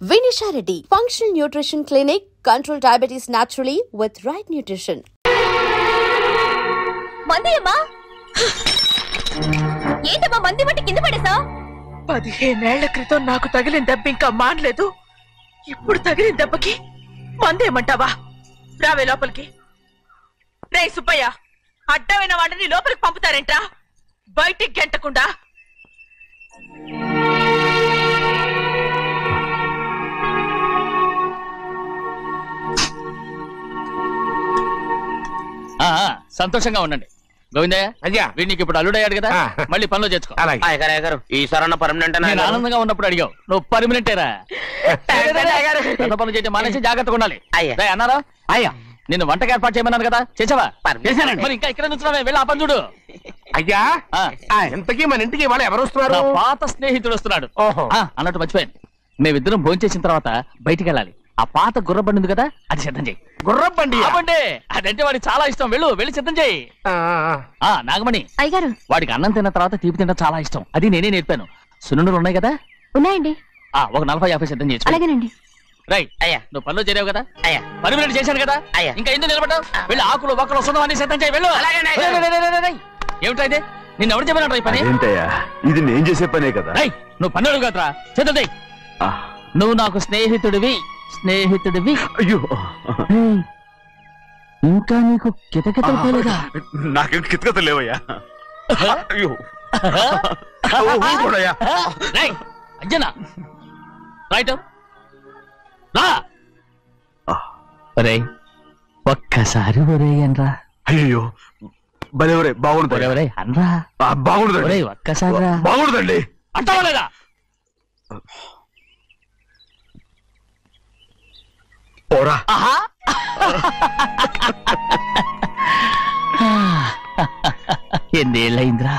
Vinisha Reddy, Functional Nutrition Clinic, control diabetes naturally with right nutrition. మందియమ్మా ఏంటమ్మా మంది బట్టి కింద పడేసా? 15 ఏళ్ల క్రితం నాకు తగిలిన దెబ్బ ఇంకా మానలేదు. ఇప్పుడు తగిలిన దెబ్బకి మందేమంటావా? రావే లోపలికి. రే సుబ్బయ్య, అడ్డమైన వాడిని లోపలికి పంపుతారేంట్రా? బయటికి గెంటకుండా. సంతోషంగా ఉండండి గోవిందయ్య. అయ్యా వీడికి ఇప్పుడు అల్లుడయ్యాడు కదా, మళ్ళీ పనిలో చేర్చుకో. ఈసారి పర్మనెంట్ ఆనందంగా ఉన్నప్పుడు అడిగావు, నువ్వు పర్మనెంటేరా? పనులు చేయడం మానేసి జాగ్రత్తగా ఉండాలి. అన్నారా? అయ్యా నిన్ను వంటకి ఏర్పాటు చేయమన్నాను కదా, చేసావా? మరి ఇంకా ఇక్కడ నుంచున్నావే, వెళ్ళి ఆ పని చూడు. అయ్యా ఇంతకీ మన ఇంటికి వాళ్ళు ఎవరు వస్తున్నారు? పాత స్నేహితుడు వస్తున్నాడు. అన్నట్టు మర్చిపోయాను, మేమిద్దరం భోంచేసిన తర్వాత బయటికి వెళ్ళాలి. ఆ పాత గుర్రబండి ఉంది కదా, అది సిద్ధం చేయి. గుర్రబండి? అదంటే వాడికి చాలా ఇష్టం. వెళ్ళి సిద్ధం చేయి. నాగమణి అయ్యగారు, వాడికి అన్నం తిన్న తర్వాత తీపి తినడం చాలా ఇష్టం. అది నేనే నేర్పాను. సున్నుండలు ఉన్నాయి కదా? ఉన్నాయండి. ఒక 40-50 సిద్ధం చేసి. అలాగేనండి. రైట్ అయ్యా, నువ్వు పనులు చేరావు కదా, అయ్యా పర్మనెంట్ చేశాను కదా, అయ్యా ఇంకా ఎందుకు నిలబడ్డావు? వెళ్ళి ఆకులు ఒక్కలు వస్తుందో అన్ని సిద్ధం చేయి. వెళ్ళు. ఏమిటా ఇది? నిన్ను ఎవరు చెప్పినట్టు ఈ పని? ఇది నేను చేసే పనే కదా. నువ్వు పన్నుడు కదరా, సిద్ధం చేయి. నువ్వు నాకు స్నేహితుడివి. అయ్యో ఇంకా నీకు కితకితలు పోలేదా? నాకేం కితకితలు లేవయ్యా. అయ్యో అజ్జనా రైట్ రా. ఒరే ఒక్కసారి ఒరే అనరా. అయ్యో భలేవరే, బాగుంటుంది. ఒరే అనరా, బాగుండదండి. ఒక్కసారి బాగుండదండి. అంటావా లేదా? పోరా. ఎన్నేళ్ళయిందిరా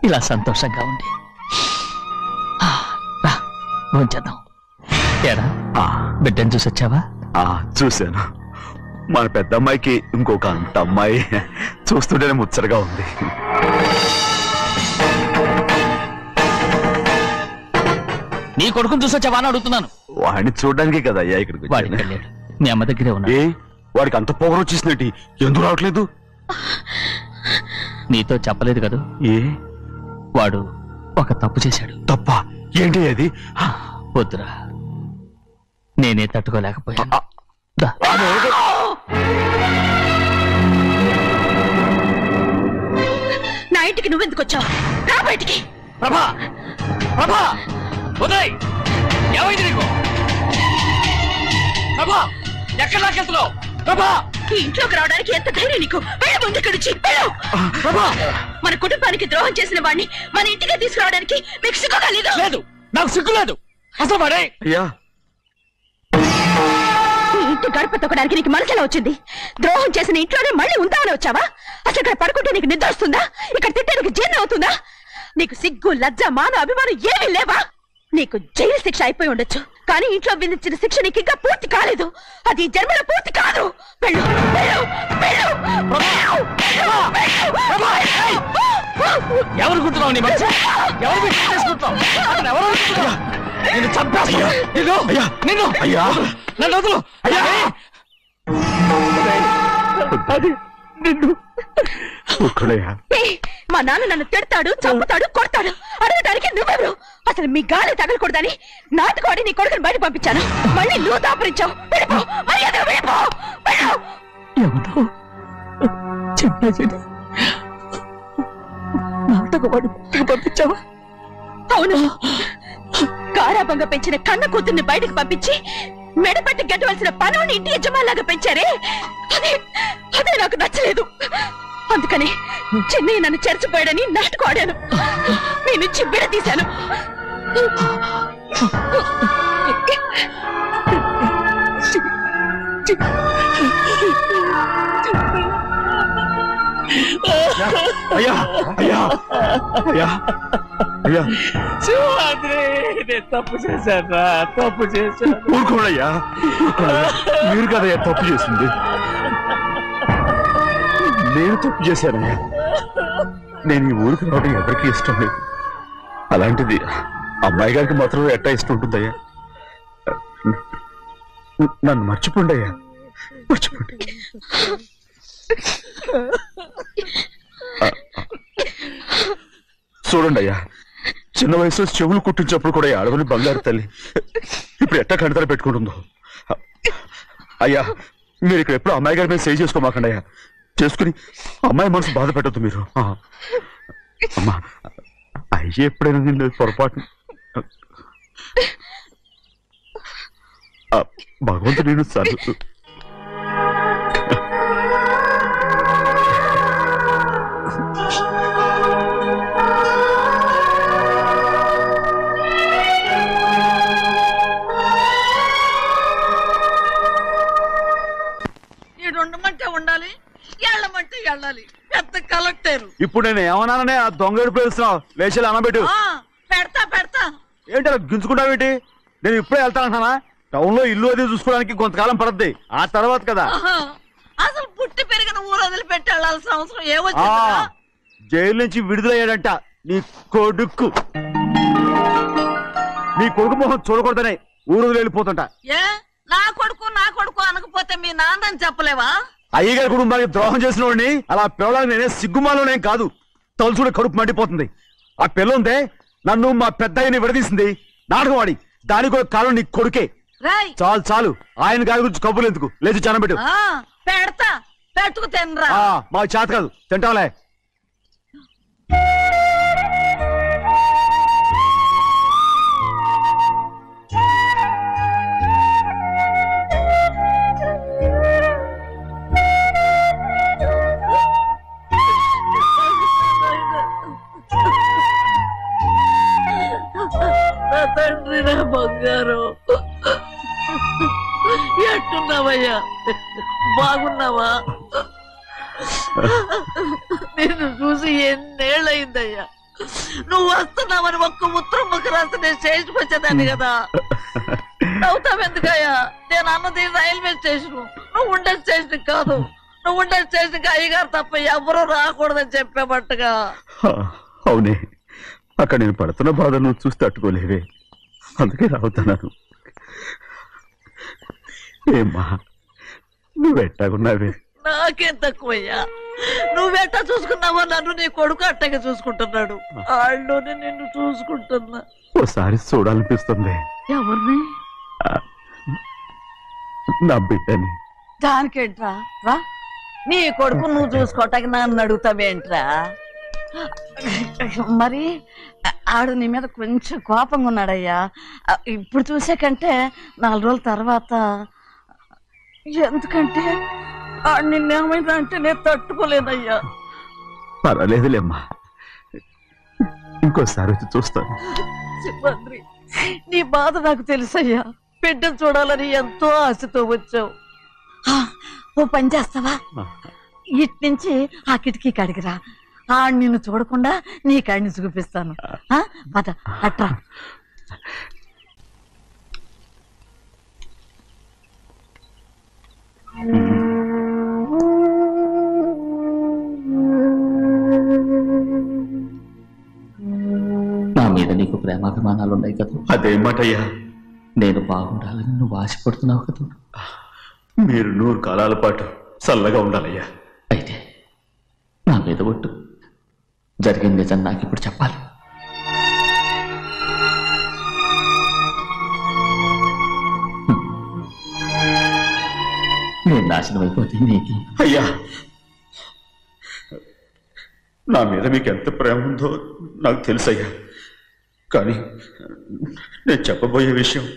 ఇలా సంతోషంగా ఉండి. భోంచేద్దాం. బిడ్డను చూసి వచ్చావా? చూశాను. మన పెద్ద అమ్మాయికి ఇంకొక అంత అమ్మాయి చూస్తుంటేనే ముచ్చటగా ఉంది. నీ కొడుకుని చూసి వచ్చావా అని అడుగుతున్నాను. వాడిని చూడడానికి కదా అయ్యా ఇక్కడికి. వాడికి వెళ్ళాడు, మీ అమ్మ దగ్గరే ఉన్నా. వాడికి అంత పొగరు వచ్చేసినట్టు ఎందుకు రావట్లేదు? నీతో చెప్పలేదు కదా. వాడు ఒక తప్పు చేశాడు. తప్ప? ఏంటి అది? వద్దురా, నేనే తట్టుకోలేకపోయాను. నా ఇంటికి నువ్వెందుకు వచ్చావు? రా బయటికి. ప్రభా ఉదయ్, ఏమైంది నీకు? ప్రభా ఎక్కడ నాకెళ్తున్నావు? ప్రభా ఈ ఇంట్లోకి రావడానికి ఎంత ధైర్యం నీకు? వెళ్ళి ముందు ఇక్కడి నుంచి వెళ్ళు. మన కుటుంబానికి ద్రోహం చేసిన వాడిని మన ఇంటికి తీసుకురావడానికి మీకు సిగ్గుగా లేదు? లేదు, నాకు సిగ్గు లేదు అసలు. వాడే ఈ ఇంటి గడప తొక్కడానికి నీకు మనసులో వచ్చింది. ద్రోహం చేసిన ఇంట్లోనే మళ్ళీ ఉందామని వచ్చావా? అసలు ఇక్కడ పడుకుంటే నీకు నిద్ర వస్తుందా? ఇక్కడ తింటే నీకు జీర్ణం అవుతుందా? నీకు సిగ్గు, లజ్జ, మాన, అభిమానం ఏమీ లేవా? నీకు జైలు శిక్ష అయిపోయి ఉండొచ్చు, కానీ ఇంట్లో విధించిన శిక్ష నీకు ఇంకా పూర్తి కాలేదు. అది జన్మలో పూర్తి కాదు. వెళ్ళు. ఎవరు గుర్తున్నావు? నీ మంచి ఎవరు చేసుకుంటావు? నిన్ను చంపేస్తా. నిన్ను అయ్యా, నన్ను వదులు అయ్యా. మా నాన్న నన్ను తిడతాడు, చంపుతాడు, కొడతాడు. అడగడానికి నువ్వెవరు? అసలు మీ గాలి తగలకూడదని నాటుకోడి నీ కొడుకుని బయట పంపించాను. మళ్ళీ నువ్వు దాపరించావు. నాటకవాడి పంపించావా? అవును, గారాబంగా పెంచిన కన్న కూతుర్ని బయటకు పంపించి మెడపట్టి గెట్టవలసిన పనుని ఇంటి యజమానిలాగా పెంచారే, అదే నాకు నచ్చలేదు. అందుకని చెన్నై నన్ను చెరచిపోయాడని నాటుకోడాను. నీ నుంచి విడదీశాను. తప్పు చేశాను. ఊరుకోడయ్యా, మీరు కదయ్యా తప్పు చేసింది. నేను తప్పు చేశానయ్యా. నేను ఈ ఊరికి రావడం ఎవరికి ఇష్టం లేదు. అలాంటిది అమ్మాయి గారికి మాత్రం ఎట్టా ఇష్టం ఉంటుందయ్యా? నన్ను మర్చిపోండి అయ్యా, మర్చిపోండి. చూడండి అయ్యా, చిన్న వయసులో చెవులు కుట్టించినప్పుడు కూడా ఆడవని బంగారు తల్లి ఇప్పుడు ఎట్టా కంటతలు పెట్టుకుంటుందో. అయ్యా, మీరు ఇక్కడ ఎప్పుడు అమ్మాయి గారి మీద సేవ్ చేసుకోమాకండి అయ్యా. చేసుకుని అమ్మాయి మనసు బాధ పెట్టద్దు మీరు. అమ్మా, అయ్యే ఎప్పుడైనా నేను పొరపాటు భగవంతుడు నేను సార్. ఉండాలి, వెళ్ళమంటే వెళ్ళాలి. పెద్ద కలెక్టర్. ఇప్పుడు నేను ఏమన్నాననే ఆ దొంగ ఎడుపు వేస్తున్నావు. లేచేలా అనబెట్టు. పెడతా పెడతా. ఏంటి అలా గించుకుంటావేంటి? నేను ఇప్పుడే వెళ్తానంటున్నా. టౌన్ లో ఇల్లు అది చూసుకోవడానికి కొంతకాలం పడద్ది, ఆ తర్వాత కదా. అసలు పుట్టి పెరిగిన ఊరు వదిలిపెట్టి వెళ్ళాల్సిన అవసరం ఏమొచ్చింది? జైలు నుంచి విడుదలయ్యాడంట నీ కొడుకు. నీ కొడుకు మొహం చూడకూడదనే ఊరు వదిలి వెళ్ళిపోతుంటా. ఏ నా కొడుకు అనకపోతే మీ నాన్నని చెప్పలేవా? అయ్యగారి కుటుంబానికి ద్రోహం చేసిన వాడిని అలా పిల్లడానికి నేనే సిగ్గుమాలోనేం కాదు, తలుచుకుంటే కడుపు మండిపోతుంది. ఆ పిల్లందే నన్ను మా పెద్దయ్యని విడదీసింది, నాటకం ఆడి. దానికి కూడా కాలం నీ కొడుకే. చాలు చాలు, ఆయన గారి గురించి కబుర్లు ఎందుకు, లేచి చనబెట్టు. పెడతా, పెట్టుకు తినరా. మా చేత కాదు, తింటాంలే. తండ్రి నా బంగారు, ఎట్టున్నావయ్యా? బాగున్నావా? నిన్ను చూసి ఎన్నేళ్ళయిందయ్యా. నువ్వు వస్తున్నావని ఒక్క ఉత్తరం ముక్క రాస్తే నేను స్టేషన్కి వచ్చేదాన్ని కదా. నవ్వుతావెందుకయ్యా? నేను అన్నది రైల్వే స్టేషన్, నువ్వు ఉండే స్టేషన్ కాదు. నువ్వు ఉండే స్టేషన్కి అయ్యగారు తప్ప ఎవరూ రాకూడదని చెప్పేమట్టుగా. అవునే, అక్కడ నేను పడుతున్న బాధ నువ్వు చూసి తట్టుకోలేవే, అందుకే రావుతున్నాను. ఏమ్మా, నువ్వెట్టాగున్నావే? నాకేం తక్కువయ్యా, నువ్వెట్టా చూసుకున్నావా? నన్ను నీ కొడుకు అట్టగా చూసుకుంటున్నాడు. ఆళ్ళలోనే నిన్ను చూసుకుంటున్నా. ఓసారి చూడాలనిపిస్తుంది. ఎవరిని? నా బిడ్డని. దానికేంట్రా? రా, నీ కొడుకు నువ్వు చూసుకోవటానికి నన్ను అడుగుతావేంట్రా? మరి ఆడు నీ మీద కొంచెం కోపంగా ఉన్నాడయ్యా. ఇప్పుడు చూసే కంటే 4 రోజుల తర్వాత. ఎందుకంటే ఆడు నిన్నేమైనా అంటే నేను తట్టుకోలేదయ్యా. పర్వాలేదులేమ్మా, ఇంకోసారి వచ్చి చూస్తాను. సింహాద్రి, నీ బాధ నాకు తెలుసయ్యా. బిడ్డను చూడాలని ఎంతో ఆశతో వచ్చావు. ఓ పని చేస్తావా? ఇటు నుంచి ఆ కిటికీ కడిగిరా. ఆడు నిన్ను చూడకుండా నీ కాడిని చూపిస్తాను. పద అట్రా. నా మీద నీకు ప్రేమాభిమానాలు ఉన్నాయి కదా. అదేమాటయ్యా? నేను బాగుండాలని నువ్వు ఆశపడుతున్నావు కదా. మీరు 100 కాలాల పాటు చల్లగా ఉండాలయ్యా. అయితే నా మీద ఒట్టు, జరిగింది నిజం నాకు ఇప్పుడు చెప్పాలి. నేను నాశనం అయిపోతే నీకు. అయ్యా, నా మీద మీకు ఎంత ప్రేమ ఉందో నాకు తెలుసయ్యా. కానీ నేను చెప్పబోయే విషయం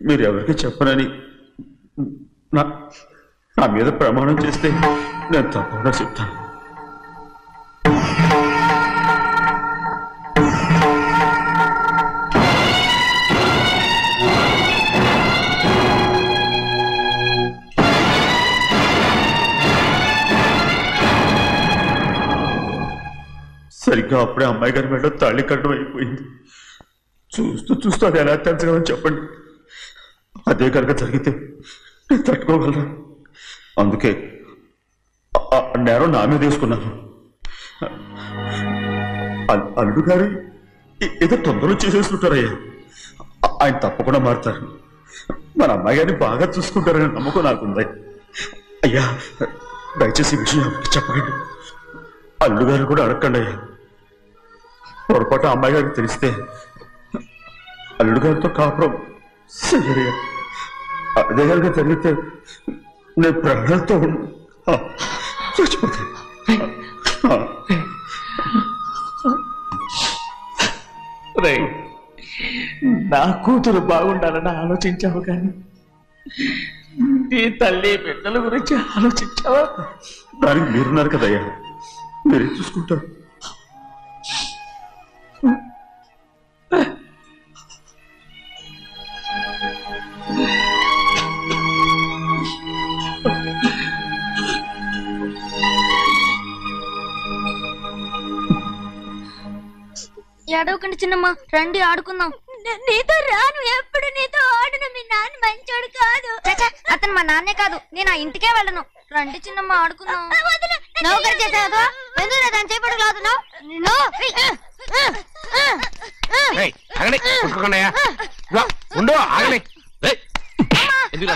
మీరు ఎవరికి చెప్పనని నా మీద ప్రమాణం చేస్తే నేను తప్పకుండా చెప్తాను. సరిగ్గా అప్పుడే అమ్మాయి గారి మెడలో తాళి కట్టడం అయిపోయింది. చూస్తూ చూస్తూ అది ఎలా తెంచగలని చెప్పండి. అదే కనుక జరిగితే నేను తట్టుకోగలరా? అందుకే నేరం నా మీద వేసుకున్నాను. అల్లుడు గారు ఏదో తొందరలో చేసేస్తుంటారయ్యా. ఆయన తప్పకుండా మారుతారు. మన అమ్మాయి గారిని బాగా చూసుకుంటారని నమ్మకం నాకుంది. అయ్యా దయచేసి ఈ విషయం ఎవరికి చెప్పకండి. అల్లుడు గారు కూడా అడగండి అయ్యా. పొరపాటు అమ్మాయి గారికి తెలిస్తే అల్లుడు గారితో కాపురం చెయ్యరయ్యా. అదే కనుక జరిగితే నేను ప్రాణాలతో చచ్చిపోతాను. నా కూతురు బాగుండాలని ఆలోచించావు కానీ నీ తల్లి బిడ్డల గురించి ఆలోచించావా? దానికి మీరున్నారు కదయ్యా, మీరే చూసుకుంటారు. ఏడవకండి చిన్నమ్మ, రండి ఆడుకుందాం. నీతో రాను, ఎప్పుడు నీతో ఆడను. మీ నాన్న మంచోడు కాదు. అతను మా నాన్నే కాదు, నేను ఆ ఇంటికే వెళ్ళను. రండి చిన్నమ్మ ఆడుకుందాం. నౌకరు చేసావు ఎందుకు దాని చేపడు లాదున్నావు?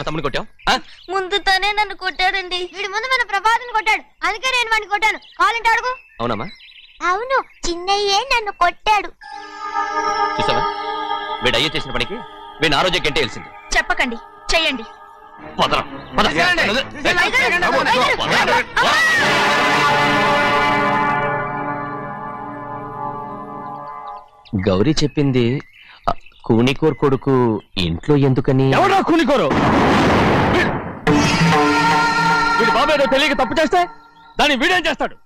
తమ్ముడు కొట్టావు? ముందు తనే నన్ను కొట్టాడండి. వీడి ముందు మన ప్రభాతం కొట్టాడు, అందుకే నేను వాడిని కొట్టాను. కావాలంటే అడుగు. అవునమ్మా? అవును, చిన్నయ్యే నన్ను కొట్టాడు. చూసావా, వీడు అయ్యే చేసిన పనికి వీడిని ఆ రోజే గంటే తెలిసింది. చెప్పకండి, చెయ్యండి. గౌరీ చెప్పింది కూనికోర్ కొడుకు ఇంట్లో ఎందుకని. ఎవడా కూనికోరు? వీడి బాబాయ్ తెలియక తప్పు చేస్తే దాన్ని వీడేం చేస్తాడు?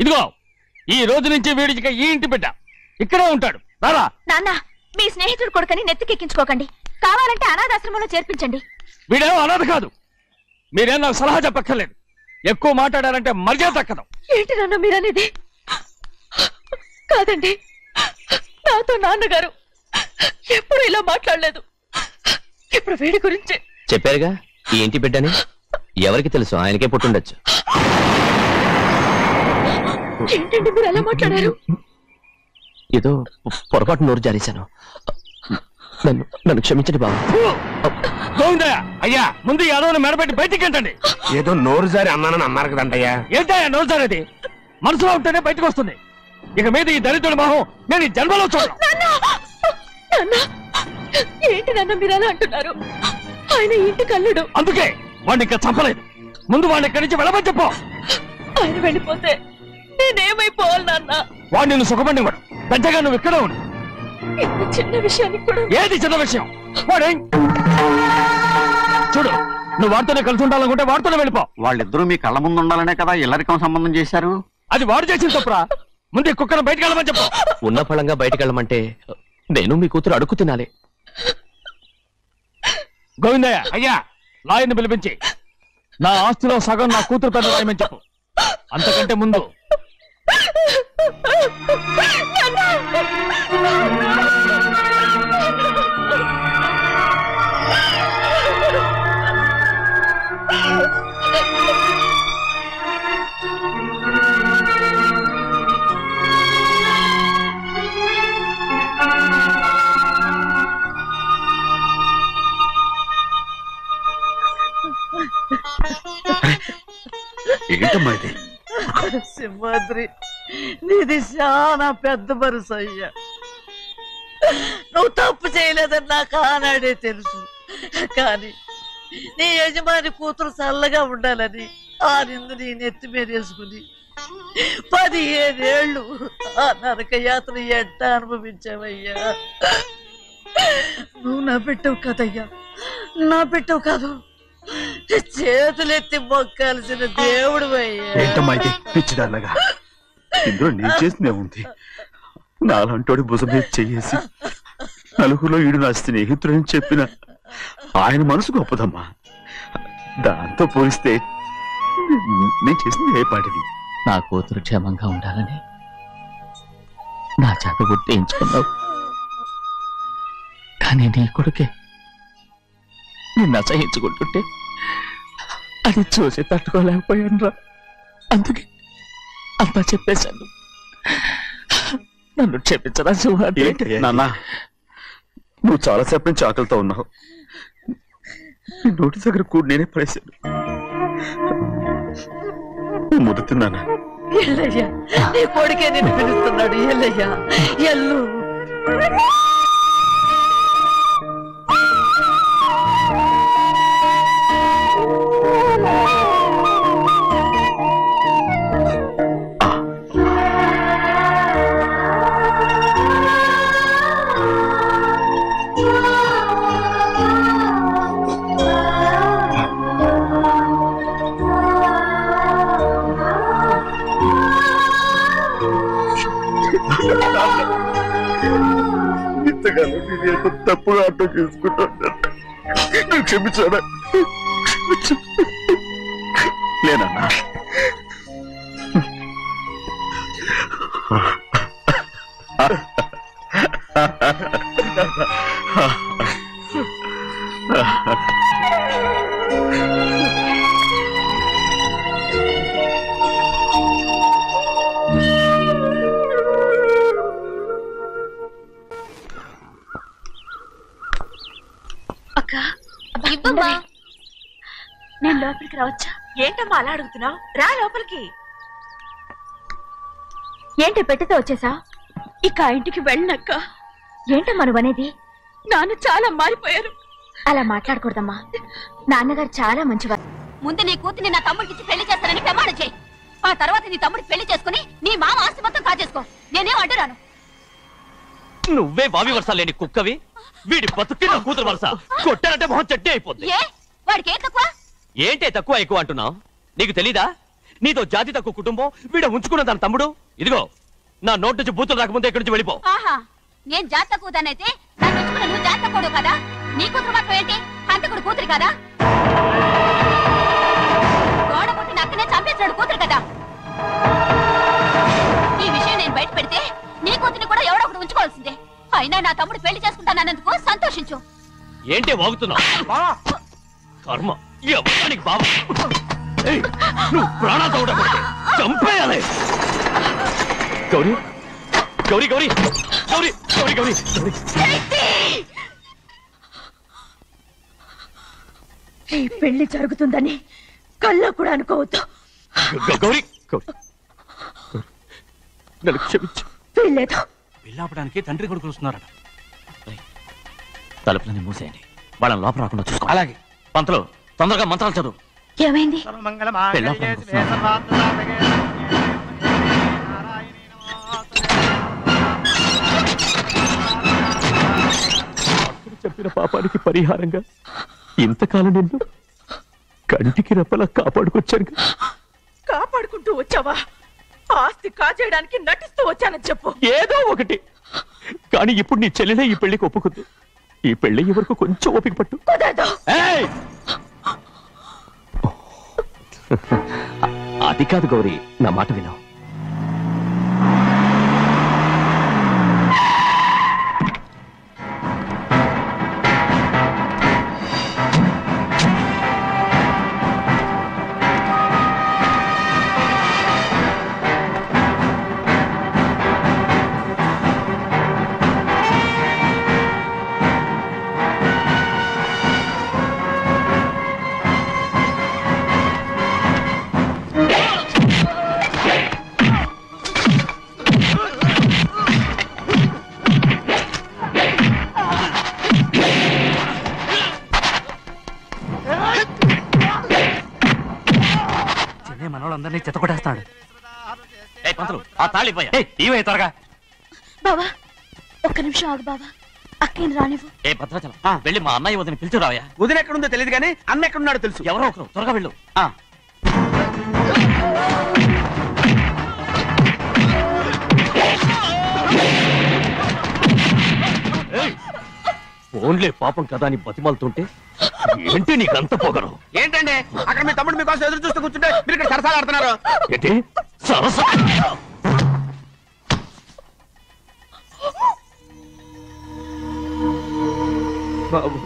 ఇదిగో ఈ రోజు నుంచి వీడికి ఈ ఇంటి బిడ్డ ఇక్కడే ఉంటాడు. రారా. నాన్న, మీ స్నేహితుడు కొడుకని నెత్తికెక్కించుకోకండి. కావాలంటే అనాథాశ్రమంలో చేర్పించండి. వీడేమో అనాథ కాదు. మీరేం నాకు సలహా చెప్పక్కర్లేదు. ఎక్కువ మాట్లాడారంటే మర్యాద తక్కదు. ఏంటి నాన్న మీరనేది? కాదండి, నాతో నాన్నగారు ఎప్పుడు ఇలా మాట్లాడలేదు. ఇప్పుడు వీడి గురించి చెప్పారుగా ఈ ఇంటి బిడ్డని. ఎవరికి తెలుసు, ఆయనకే పుట్టుండొచ్చు. ఏంటండి మీరు ఎలా మాట్లాడారు? ఏదో పొరపాటు నోరు జారేశాను. నన్ను క్షమించండి బాబు. అయ్యా ముందు యాదవ్ని మెడబెట్టి బయటికి ఏంటండి? ఏదో నోరు జారి అన్నానని అన్నారు కదంటయ్యా. ఏంటయ్యా నోరు జారేది? మనసులో ఉంటేనే బయటకు వస్తుంది. ఇక మీద ఈ దరిద్రుడి మొహం నేను ఈ జన్మలో చూడను. ఏంటి నాన్న మీరు అలా అంటున్నారు? ఆయన ఇంటి కల్లుడు. అందుకే వాడిని ఇంకా చంపలేదు. ముందు వాడిని ఇక్కడి నుంచి వెళ్ళమని చెప్పు. ఆయన వెళ్ళిపోతే నేనేమైపోవాలి నాన్న? వాడు నిన్ను సుఖపడివాడు. పెద్దగా నువ్వు ఇక్కడే ఉండు. ఇంత చిన్న విషయానికి కూడా. ఏది చిన్న విషయం? వాడే చూడు, నువ్వు వాడితోనే కలిసి ఉండాలనుకుంటే వాడితోనే వెళ్ళిపో. వాళ్ళిద్దరూ మీ కళ్ళ ముందు ఉండాలనే కదా ఇల్లరికం సంబంధం చేశారు. అది వాడు చేసిన తప్పురా. ముందు కుక్కను బయటకు వెళ్ళమని చెప్పు. ఉన్న ఫలంగా బయటకు వెళ్ళమంటే నేను మీ కూతురు అడుగు తినాలి. గోవిందయ్య, అయ్యా లాయర్ని పిలిపించి నా ఆస్తిలో సగం నా కూతురు పెద్ద రాయమని చెప్పు. అంతకంటే ముందు ఏంటమ్మా ఇది? సింహాద్రి, నీది చాలా పెద్ద మనసు అయ్యా. నువ్వు తప్పు చేయలేదని నాకు ఆనాడే తెలుసు. కానీ నీ యజమాని కూతురు చల్లగా ఉండాలని ఆ నిందు నీ నెత్తి మీద వేసుకుని 15 ఏళ్ళు ఆ నరక యాత్ర ఎట్ట అనుభవించావయ్యా. నువ్వు నా పెట్టవు కదయ్యా, నా పెట్టవు కాదు, చేతులెత్తి మొక్కాల్సిన దేవుడు అయ్యా. ఏంటమ్మా ఇది పిచ్చిదాన్నగా? ఇందులో నేను చేసినే ఉంది. నాలంటోడి భుజం మీద చెయ్యేసి నలుగురిలో ఈడు నా స్నేహితుడని చెప్పిన ఆయన మనసు గొప్పదమ్మా. దాంతో పోలిస్తే నేను చేసింది ఏ పాటిది? నా కూతురు క్షేమంగా ఉండాలని నా చేత గుర్తించుకున్నావు. కానీ నీ కొడుకే నిన్ను అసహించుకుంటుంటే అది చూసి తట్టుకోలేకపోయాను రా. అందుకే అంతా చెప్పేశాను. నన్ను క్షమించరా సింహాద్రి. ఏంటి నాన్న, నువ్వు చాలాసేపు నుంచి ఆకలితో ఉన్నావు. నీ నోటి దగ్గర కూడా నేనే పడేశాను. ముద్ద తిన్నానా? ఎల్లయ్యా, నీ కొడుకే నిన్ను పిలుస్తున్నాడు. ఎల్లయ్యా, ఎల్లు. ఇంతకాలం నేను ఎంత తప్పుగా అర్థం చేసుకుంటాను. నువ్వు క్షమించాడా? లేనన్నా. నేను లోపలికి రావచ్చా? ఏంటమ్మా అలా అడుగుతున్నావు? రా లోపలికి. ఏంటి పెట్టితే వచ్చేసా? ఇక ఇంటికి వెళ్ళనక్క. ఏంటమ్మా నువ్వు అనేది? నాన్న చాలా మారిపోయారు. అలా మాట్లాడకూడదమ్మా. నాన్నగారు చాలా మంచివారు. ముందు నీ కూతుని నా తమ్ముడికి పెళ్లి చేస్తానని ప్రమాణం చేయి. ఆ తర్వాత నీ తమ్ముడికి పెళ్లి చేసుకుని నీ మామ ఆస్తి మొత్తం కాజేసుకో. నేనేం అడ్డురాను. నువ్వే బావి వరుస లేని కుక్కవి. వీడి బతుక్కి నా కూతురు వరుస. కొట్టారంటే మొహం చట్నీ అయిపోద్ది. వాడికి ఏం తక్కువ? ఏంటే తక్కువ ఎక్కువ అంటున్నావు? నీకు తెలీదా? నీతో జాతి తక్కువ కుటుంబం వీడ ఉంచుకున్న దాని తమ్ముడు. ఇదిగో నా నోటు నుంచి బూతులు రాకముందే ఇక్కడి నుంచి వెళ్ళిపో. ఆహా, నేను జాతి తక్కువ దానైతే నువ్వు జాతి తక్కువ కదా? నీ కూతురు మాత్రం ఏంటి? హంతకుడు కూతురు కదా? గోడ పుట్టిన అక్కనే చంపేసినాడు కూతురు కదా? ఈ విషయం నేను బయట పెడితే నీ కూతురిని కూడా ఎవడో ఒకటి ఉంచుకోవాల్సిందే. అయినా నా తమ్ముడు పెళ్లి చేసుకుంటానన్నందుకు సంతోషించు. ఏంటి వాగుతున్నావు? కర్మ ఎవరికి బావ. నువ్వు ప్రాణాలతో చంపేయాలి. గౌరీ గౌరీ గౌరీ గౌరీ గౌరీ గౌరీ ఈ పెళ్లి జరుగుతుందని కల్లో కూడా అనుకోవద్దు. గౌరీ గౌరీ నన్ను క్షమించు. వీల్లేదు. పెళ్ళాపడానికి తండ్రి కొడుకులు వస్తున్నారట. తలుపులని మూసేయండి. వాళ్ళని లోపల రాకుండా చూసుకో. అలాగే. పంతులు తొందరగా మంత్రాలు చదువు. ఏమైంది? చెప్పిన పాపానికి పరిహారంగా ఇంతకాలం నిన్ను కంటికి రెప్పలా కాపాడుకొచ్చాను. కాపాడుకుంటూ వచ్చావా? ఆస్తి కాజేయడానికి నటిస్తూ వచ్చానని చెప్పు. ఏదో ఒకటి. కానీ ఇప్పుడు నీ చెల్లెలే ఈ పెళ్లికి ఒప్పుకుంది. ఈ పెళ్లి వరకు కొంచెం ఓపిక పట్టు. అది కాదు గౌరీ, నా మాట విను. మనోళ్ళందరినీ చెత్తకొట్టేస్తాడు. ఆ తాళి ఇవే త్వరగా. బావా ఒక్క నిమిషం ఆగు బావా. అక్కేం రానివ్వు. ఏ భద్రాచలం వెళ్ళి మా అన్నయ్య వదిన పిలిచిరావయ్యా. వదిన ఎక్కడుందో తెలియదు కానీ అన్న ఎక్కడున్నాడో తెలుసు. ఎవరో ఒకరు త్వరగా వెళ్ళు. ఫోన్లే పాపం కదా అని బతిమాలుతుంటే ఏంటి నీకంత పొగరు? ఏంటండి అక్కడ మీ తమ్ముడు మీకోసం ఎదురు చూస్తూ కూర్చుంటే మీరు ఇక్కడ సరసాలు ఆడుతున్నారు. ఏంటి సరస? బాబు,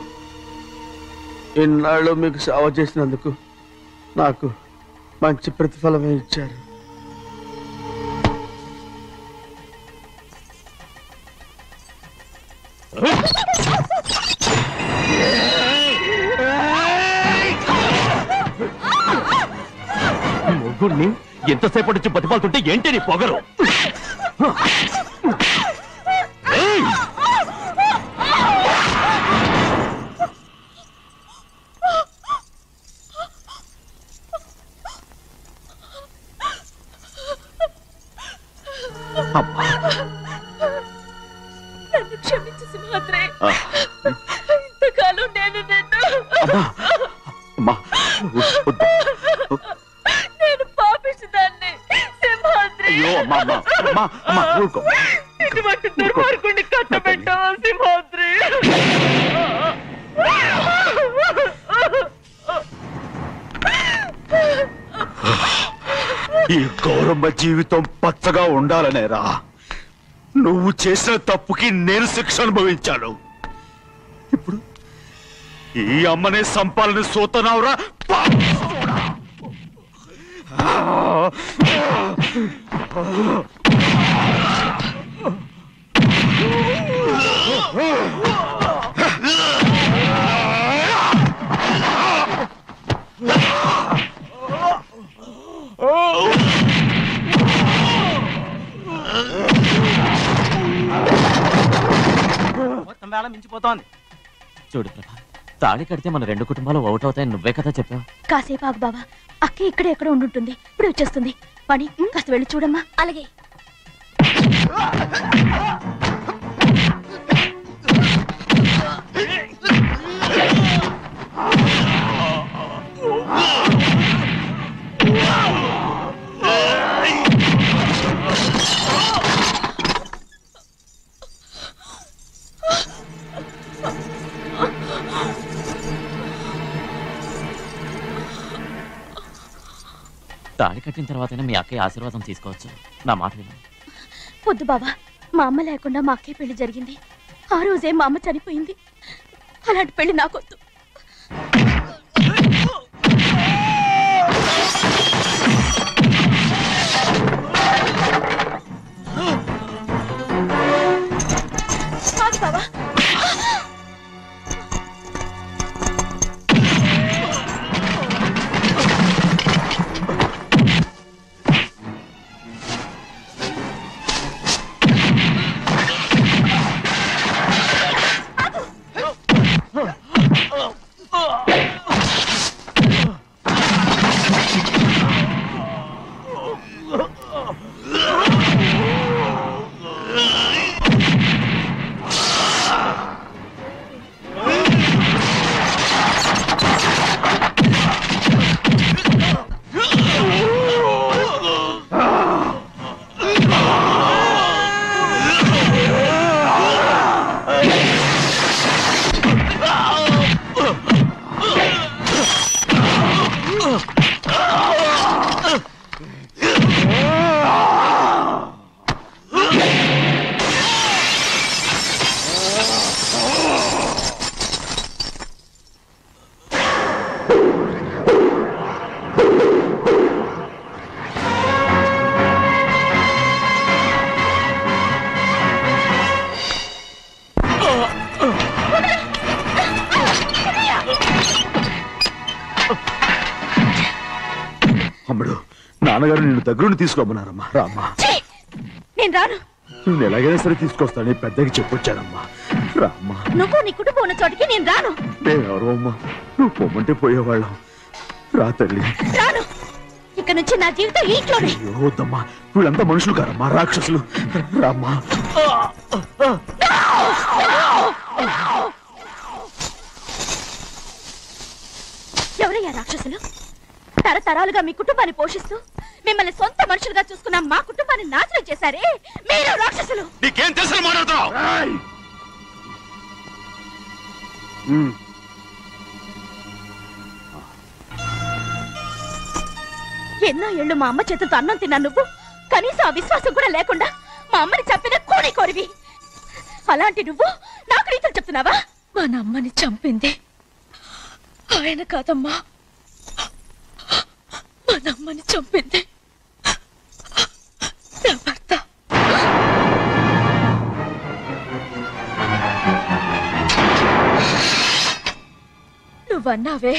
ఇన్నాళ్ళు మీకు సేవ చేసినందుకు నాకు మంచి ప్రతిఫలమే ఇచ్చారు. అర్జునుడిని ఎంతసేపటి నుంచి బతిపాలుతుంటే ఏంటి నీ పొగరు? నన్ను క్షమించు సింహాద్రి. ఇంతకాలం నేను నేను పాపిస్తుదాన్ని సింహాద్రి. ఇటువంటి దుర్మార్గుడిని కట్టబెట్టావా సింహాద్రి? ఈ గౌరమ్మ జీవితం పచ్చగా ఉండాలనేరా నువ్వు చేసిన తప్పుకి నేను శిక్ష అనుభవించాను. ఇప్పుడు ఈ అమ్మనే సంపాలని సోతనావురా. మొత్తం వేళ మించిపోతోంది. చూడు ప్రభా, తాళి కడితే మన రెండు కుటుంబాలు అవుట్ అవుతాయని నువ్వే కదా చెప్పావు. కాసేపు ఆగు బావా, అక్కే ఇక్కడే ఎక్కడ ఉండుంటుంది. ఇప్పుడు వచ్చేస్తుంది. పని కాస్త వెళ్ళి చూడమ్మా. అలాగే. తాళి కట్టిన తర్వాతనే మీ అక్కయ్య ఆశీర్వాదం తీసుకోవచ్చు. నా మాట విను. వద్దు బావా, మా అమ్మ లేకుండా మా అక్కయ్య పెళ్లి జరిగింది. ఆ రోజే మా అమ్మ చనిపోయింది. అలాంటి పెళ్లి నాకొద్దు. బావా, అమ్ముడు, నాన్నగారు నిన్ను దగ్గరుండి తీసుకోమన్నారమ్మా. రామ్మా. నేను రాను. నేను ఎలాగైనా సరే తీసుకొస్తాను. పెద్దకి చెప్పొచ్చానమ్మా. రామ్మా. నువ్వు నీ కుటుంబం ఉన్న చోటికి నేను రాను. నేనెవరు అమ్మా? నువ్వు పొమ్మంటే పోయేవాళ్ళం. రా తల్లి. రాను. ఇక్కడ నుంచి నా జీవితం ఇంట్లోనే. వద్దమ్మా, వీళ్ళంతా మనుషులు కారమ్మా, రాక్షసులు. రామ్మా. ఎవరయ్యా రాక్షసులు? తరతరాలుగా మీ కుటుంబాన్ని పోషిస్తూ మిమ్మల్ని సొంత మనుషులుగా చూసుకున్న మా కుటుంబాన్ని నాశనం చేశారే మీరు రాక్షసులు. నీకేం తెలుసు మాట్లాడుతున్నావు? ఎన్నో ఏళ్ళు మా అమ్మ చేతులతో అన్నం తిన్నా నువ్వు కనీసం ఆ విశ్వాసం కూడా లేకుండా మా అమ్మని చంపిన కోడి కోరివి. అలాంటి నువ్వు నాకు రీతులు చెప్తున్నావా? మా అమ్మని చంపింది ఆయన కాదమ్మా, మా అమ్మని చంపింది నా భర్త. నువ్వన్నావే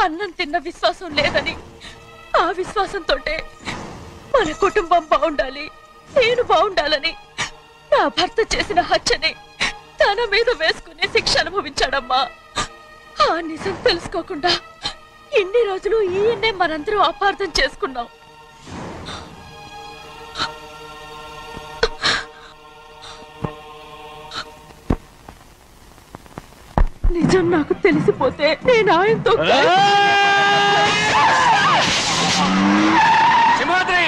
అన్నం తిన్న విశ్వాసం లేదని. ఆ విశ్వాసంతో మన కుటుంబం బాగుండాలి, నేను బాగుండాలని నా భర్త చేసిన హత్యని తన మీద వేసుకునే శిక్ష అనుభవించాడమ్మా. ఆ నిజం తెలుసుకోకుండా ఇన్ని రోజులు ఈయన్నే మనందరం అపార్థం చేసుకున్నాం. నిజం నాకు తెలిసిపోతే నేను ఆయనతో సింహాద్రి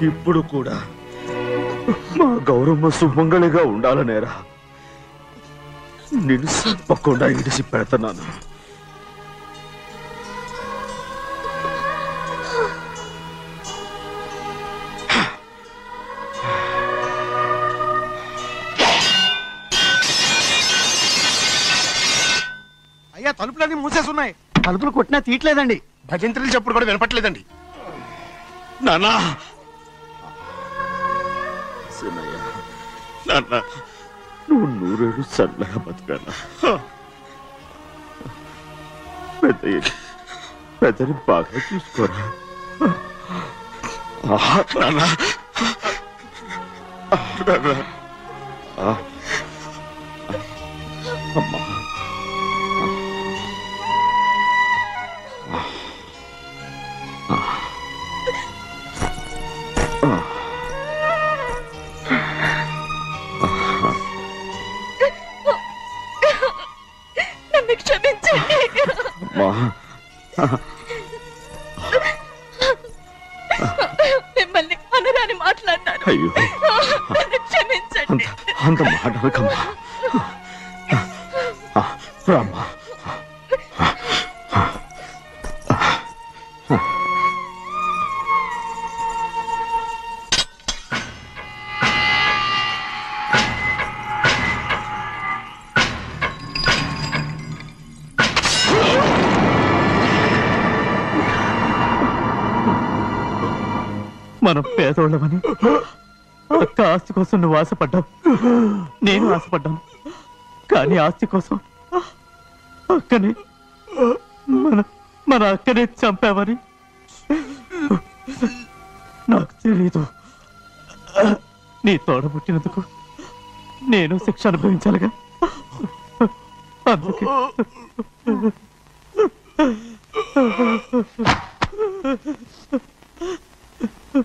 ఇప్పుడు కూడా మా గౌరమ్మ సుమంగళిగా ఉండాలనేరా నేను తప్పకుండా ఇడిసి పెడతాను. అయ్యా తలుపులన్నీ మూసేస్తున్నాయి. తలుపులు కొట్టినా తీయట్లేదండి. భజంత్రులు చెప్పుడు కూడా వినపట్లేదండి. నాన్నా నాన్న నువ్వు నూరేళ్ళు చల్లగా బతకాలా. పెద్దని బాగా చూసుకోరా నాన్న. అమ్మా నన్ను క్షమించండి. మిమ్మల్ని అనరాని మాట్లాడినాను. అయ్యో నన్ను క్షమించండి. అంత మాటలకమ్మా. రామ్మా. మనం పేదోళ్ళమని అక్క ఆస్తి కోసం నువ్వు ఆశపడ్డావు, నేను ఆశపడ్డాను. కానీ ఆస్తి కోసం అక్కని మన అక్కనే చంపావని నాకు తెలీదు. నీ తోడబుట్టినందుకు నేను శిక్ష అనుభవించాలిగా. అందుకే